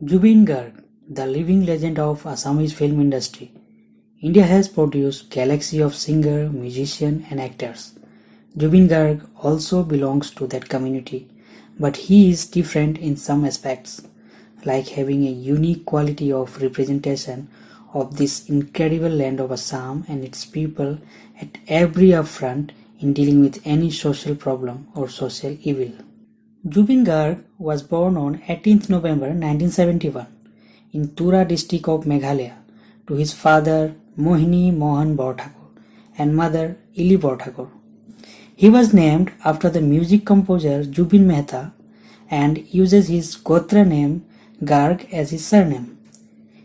Jubin Garg, the living legend of Assamese film industry. India has produced galaxy of singer, musician and actors. Jubin Garg also belongs to that community, but he is different in some aspects, like having a unique quality of representation of this incredible land of Assam and its people at every upfront in dealing with any social problem or social evil. Jubin Garg was born on 18th November 1971 in Tura district of Meghalaya to his father Mohini Mohan Borthakur and mother Ili Borthakur. He was named after the music composer Jubin Mehta and uses his Gotra name Garg as his surname.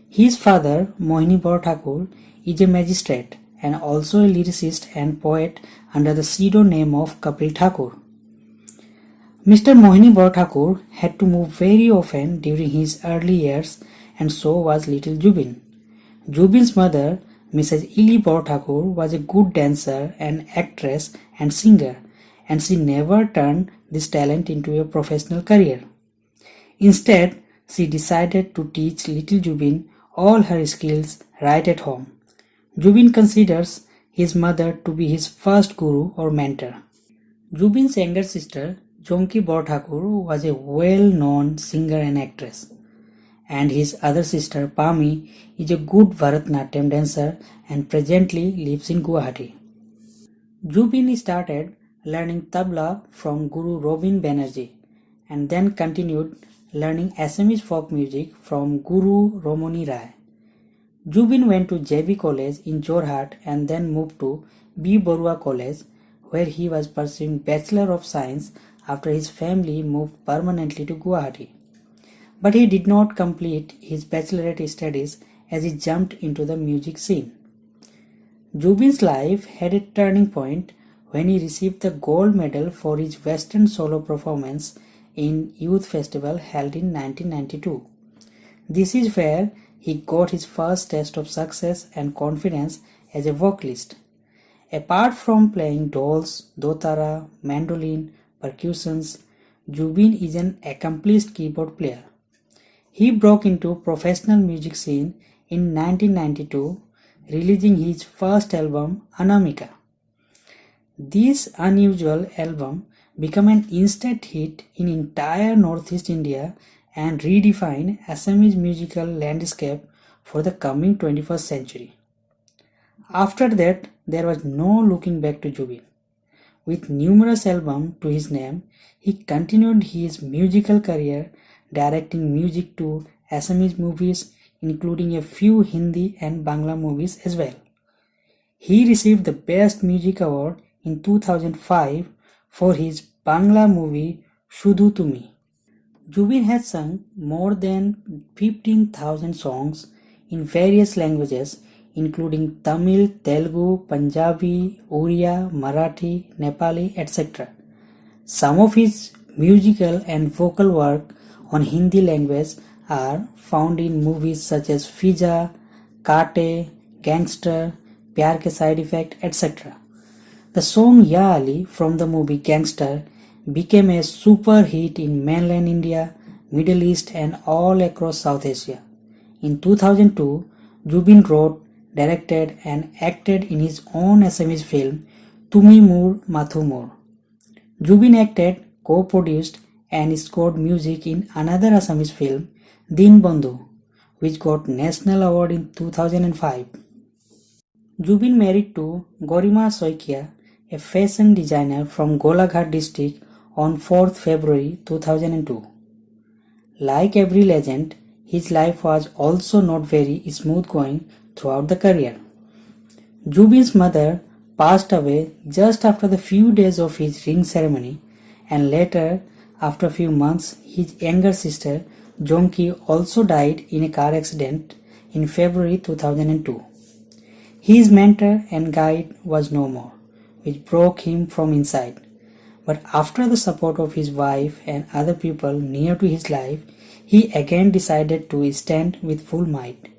His father Mohini Borthakur is a magistrate and also a lyricist and poet under the pseudonym of Kapil Thakur. Mr. Mohini Borthakur had to move very often during his early years and so was little Jubin. Jubin's mother, Mrs. Ili Borthakur, was a good dancer and actress and singer, and she never turned this talent into a professional career. Instead, she decided to teach little Jubin all her skills right at home. Jubin considers his mother to be his first guru or mentor. Jubin's younger sister, Jonki Borthakur, was a well-known singer and actress, and his other sister Pami is a good Bharatanatyam dancer and presently lives in Guwahati. Jubin started learning tabla from Guru Robin Banerjee and then continued learning Assamese folk music from Guru Romani Rai. Jubin went to JB College in Jorhat and then moved to B. Barua College, where he was pursuing Bachelor of Science after his family moved permanently to Guwahati. But he did not complete his bachelorate studies as he jumped into the music scene. Jubin's life had a turning point when he received the gold medal for his Western solo performance in Youth Festival held in 1992. This is where he got his first taste of success and confidence as a vocalist. Apart from playing dhols, dotara, mandolin, percussions, Jubin is an accomplished keyboard player. He broke into professional music scene in 1992, releasing his first album Anamika. This unusual album became an instant hit in entire Northeast India and redefined Assamese musical landscape for the coming 21st century. After that, there was no looking back to Jubin. With numerous albums to his name, he continued his musical career directing music to Assamese movies, including a few Hindi and Bangla movies as well. He received the Best Music Award in 2005 for his Bangla movie Shudhu Tumi. Jubin has sung more than 15,000 songs in various languages including Tamil, Telugu, Punjabi, Oriya, Marathi, Nepali, etc. Some of his musical and vocal work on Hindi language are found in movies such as Fija, Kaate, Gangster, Pyar Ke Side Effect, etc. The song Ya Ali from the movie Gangster became a super hit in mainland India, Middle East and all across South Asia. In 2002, Jubin wrote, directed and acted in his own Assamese film Tumi Moor Mathu Moor. Jubin acted, co-produced and scored music in another Assamese film Din Bandhu, which got National Award in 2005. Jubin married to Gorima Soikia, a fashion designer from Golaghat district on 4th February 2002. Like every legend, his life was also not very smooth going throughout the career. Jubin's mother passed away just after the few days of his ring ceremony, and later, after a few months, his younger sister Jonki also died in a car accident in February 2002. His mentor and guide was no more, which broke him from inside. But after the support of his wife and other people near to his life, he again decided to stand with full might.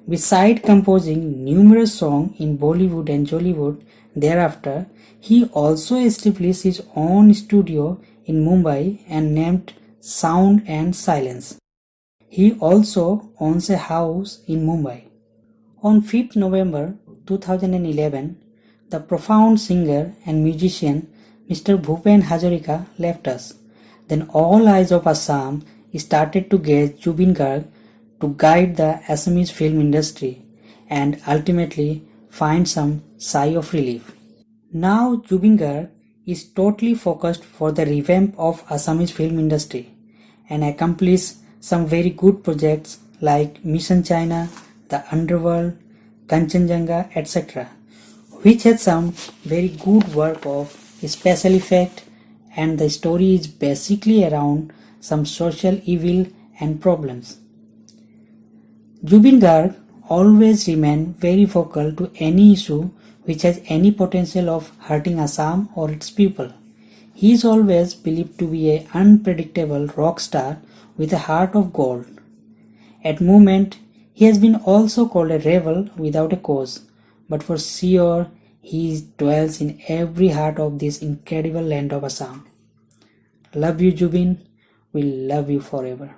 Besides composing numerous songs in Bollywood and Jollywood thereafter, he also established his own studio in Mumbai and named Sound and Silence. He also owns a house in Mumbai. On 5th November 2011, the profound singer and musician Mr. Bhupen Hazarika left us. Then all eyes of Assam started to gaze Jubin Garg to guide the Assamese film industry and ultimately find some sigh of relief. Now Jubin Garg is totally focused for the revamp of Assamese film industry and accomplish some very good projects like Mission China, The Underworld, Kanchenjunga, etc., which has some very good work of special effect, and the story is basically around some social evil and problems. Jubin Garg always remained very vocal to any issue which has any potential of hurting Assam or its people. He is always believed to be an unpredictable rock star with a heart of gold. At moment, he has been also called a rebel without a cause, but for sure he dwells in every heart of this incredible land of Assam. Love you, Jubin. We'll love you forever.